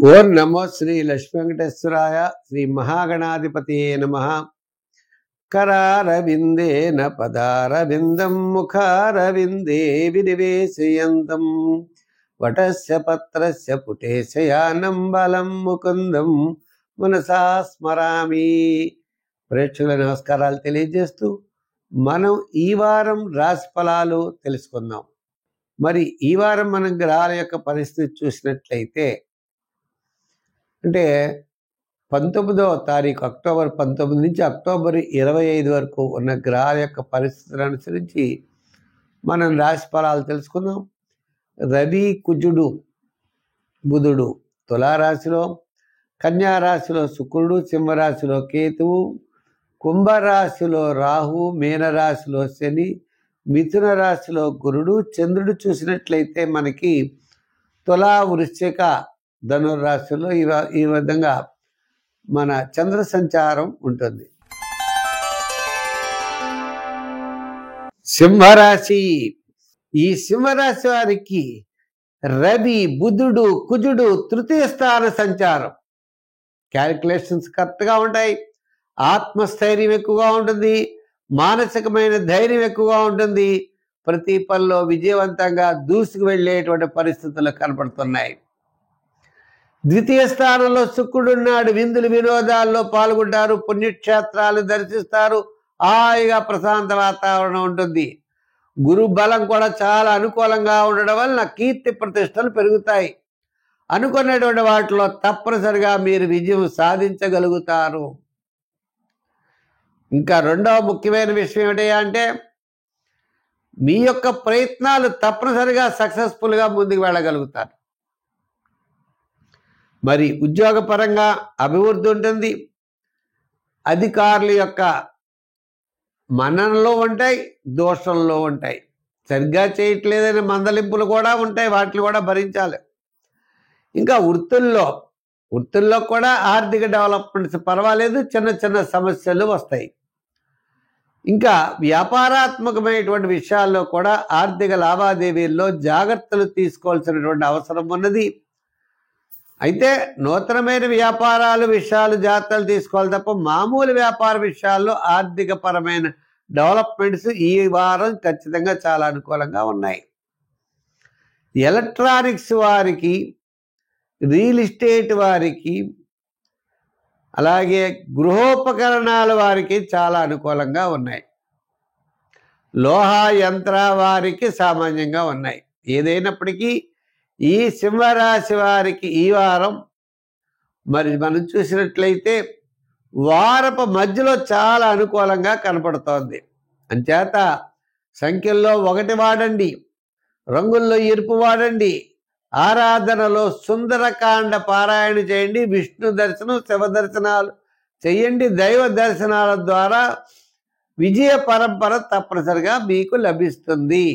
ఓం నమో శ్రీ లక్ష్మీ వెంకటేశ్వరాయ. శ్రీ మహాగణాధిపతియే నమః. కరారవిందేన పదారవిందం ముఖారవిందే వినివేశయంతం వటస్య పత్రస్య పుటేశయానం బలం ముకుందం మనసా స్మరామి. ప్రేక్షకుల నమస్కారాలు తెలియజేస్తూ మనం ఈ వారం రాశి ఫలాలు తెలుసుకుందాం. మరి ఈ వారం మనం గ్రహాల యొక్క పరిస్థితి చూసినట్లయితే, అంటే 19వ తారీఖు అక్టోబర్ 19 నుంచి అక్టోబర్ 25 వరకు ఉన్న గ్రహాల యొక్క పరిస్థితులను అనుసరించి మనం రాశి ఫలాలు తెలుసుకుందాం. రవి, కుజుడు, బుధుడు తులారాశిలో, కన్యారాశిలో శుక్రుడు, సింహరాశిలో కేతువు, కుంభరాశిలో రాహు, మీనరాశిలో శని, మిథున రాశిలో గురుడు, చంద్రుడు చూసినట్లయితే మనకి తులా, వృశ్చిక, ధనుర్రాశిలో ఈ విధంగా మన చంద్ర సంచారం ఉంటుంది. సింహరాశి. ఈ సింహరాశి వారికి రవి, బుధుడు, కుజుడు తృతీయ స్థాన సంచారం. క్యాలిక్యులేషన్స్ కరెక్ట్గా ఉంటాయి. ఆత్మస్థైర్యం ఎక్కువగా ఉంటుంది. మానసికమైన ధైర్యం ఎక్కువగా ఉంటుంది. ప్రతి పనిలో విజయవంతంగా దూసుకు వెళ్ళేటువంటి పరిస్థితులు కనపడుతున్నాయి. ద్వితీయ స్థానంలో శుక్రుడు ఉన్నాడు. విందులు వినోదాల్లో పాల్గొంటారు, పుణ్యక్షేత్రాలు దర్శిస్తారు, హాయిగా ప్రశాంత వాతావరణం ఉంటుంది. గురు బలం కూడా చాలా అనుకూలంగా ఉండడం వలన కీర్తి ప్రతిష్టలు పెరుగుతాయి. అనుకున్నటువంటి వాటిలో తప్పనిసరిగా మీరు విజయం సాధించగలుగుతారు. ఇంకా రెండవ ముఖ్యమైన విషయం ఏమిటి అంటే, మీ యొక్క ప్రయత్నాలు తప్పనిసరిగా సక్సెస్ఫుల్గా ముందుకు వెళ్ళగలుగుతారు. మరి ఉద్యోగపరంగా అభివృద్ధి ఉంటుంది. అధికారుల యొక్క మన్ననలో ఉంటాయి, దోషంలో ఉంటాయి. సరిగ్గా చేయట్లేదని మందలింపులు కూడా ఉంటాయి, వాటిని కూడా భరించాలి. ఇంకా వృత్తుల్లో కూడా ఆర్థిక డెవలప్మెంట్స్ పర్వాలేదు, చిన్న చిన్న సమస్యలు వస్తాయి. ఇంకా వ్యాపారాత్మకమైనటువంటి విషయాల్లో కూడా ఆర్థిక లావాదేవీల్లో జాగ్రత్తలు తీసుకోవాల్సినటువంటి అవసరం ఉన్నది. అయితే నూతనమైన వ్యాపారాలు విషయాలు జాగ్రత్తలు తీసుకోవాలి తప్ప మామూలు వ్యాపార విషయాల్లో ఆర్థిక పరమైన డెవలప్మెంట్స్ ఈ వారం ఖచ్చితంగా చాలా అనుకూలంగా ఉన్నాయి. ఎలక్ట్రానిక్స్ వారికి, రియల్ ఎస్టేట్ వారికి, అలాగే గృహోపకరణాల వారికి చాలా అనుకూలంగా ఉన్నాయి. లోహ యంత్ర వారికి సామాన్యంగా ఉన్నాయి. ఏదైనప్పటికీ ఈ సింహరాశి వారికి ఈ వారం మరి మనం చూసినట్లయితే వారపు మధ్యలో చాలా అనుకూలంగా కనపడుతోంది. అంచేత సంఖ్యల్లో 1 వాడండి, రంగుల్లో ఎరుపు వాడండి, ఆరాధనలో సుందరకాండ పారాయణ చేయండి, విష్ణు దర్శనం, శివ దర్శనాలు చేయండి. దైవ దర్శనాల ద్వారా విజయ పరంపర తప్పనిసరిగా మీకు లభిస్తుంది.